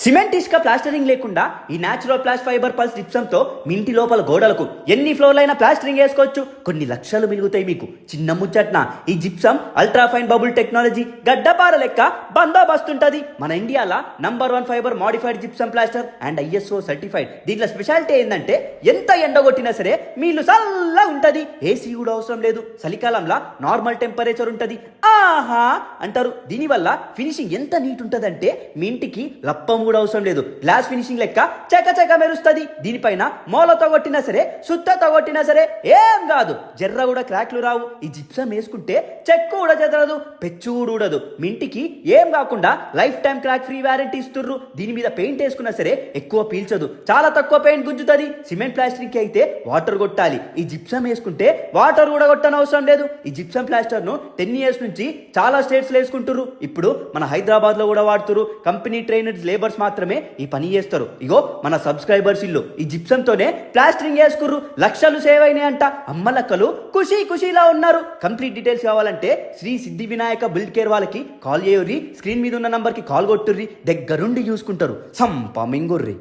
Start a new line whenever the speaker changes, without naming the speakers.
Cement ఇసుక plastering లేకుండా ఈ న్యాచురల్ ప్లాస్ ఫైబర్ పల్స్ జిప్సంతో మీ ఇంటి లోపల గోడలకు ఎన్ని ఫ్లోర్లైనా ప్లాస్టరింగ్ వేసుకోవచ్చు. కొన్ని లక్షలు మిగులుతాయి మీకు. చిన్న ముచ్చట్న ఈ gypsum ultra fine bubble technology గడ్డపార లెక్క బందోబస్తుంటది. మన ఇండియాలో #1 fibre modified gypsum plaster and ISO certified. దీంట్లో స్పెషాలిటీ ఏంటంటే ఎంత ఎండగొట్టినా సరే మీళ్ళు చల్లగా ఉంటది. ఏసీ కూడా అవసరం లేదు. చలికాలంలో నార్మల్ టెంపరేచర్ ఉంటది. ఆహా అంటారు. దీనివల్ల ఫినిషింగ్ ఎంత నీట్ ఉంటదంటే మీ ఇంటికి లప్పం కూడా అవసరం లేదు. గ్లాస్ ఫినిషింగ్ లెక్క చక మెరుస్తుంది. దీనిపైన మూలతో కొట్టినా సరే సుత్తతో కొట్టినా సరే ఏం కాదు. జర్ర కూడా క్రాక్లు రావు. ఈ జిప్సం వేసుకుంటే చెక్కు కూడా చెదరదు, పెచ్చు ఊడదు. మీ ఇంటికి ఏం కాకుండా life time crack free warranty ఇస్తుర్రు. దీని మీద పెయింట్ వేసుకున్నా సరే ఎక్కువ పీల్చదు, చాలా తక్కువ పెయింట్ గుంజుతుంది. సిమెంట్ ప్లాస్టరింగ్ కి అయితే వాటర్ కొట్టాలి. ఈ జిప్సం వేసుకుంటే వాటర్ కూడా కొట్టనవసరం లేదు. ఈ జిప్సం ప్లాస్టర్ ను 10 years నుంచి చాలా స్టేట్స్ లో వేసుకుంటారు. ఇప్పుడు మన హైదరాబాద్ లో కూడా వాడుతురు. కంపెనీ ట్రైనర్స్ లేబర్స్ మాత్రమే ఈ పని చేస్తారు. ఇగో మన సబ్స్క్రైబర్స్ ఇల్లు ఈ జిప్సం తోనే ప్లాస్టరింగ్ చేసుకుర్రు. లక్షలు సేవ్ అయినాయి అంట. అమ్మలక్కలు ఖుషీలా ఉన్నారు. కంప్లీట్ డీటెయిల్స్ కావాలంటే శ్రీ సిద్ధి వినాయక బిల్డ్ కేర్ వాళ్ళకి కాల్ చేయుర్రి. స్క్రీన్ మీద ఉన్న నంబర్ కి కాల్ కొట్టుర్రి. దగ్గరుండి చూసుకుంటారు. సంప మింగుర్రి.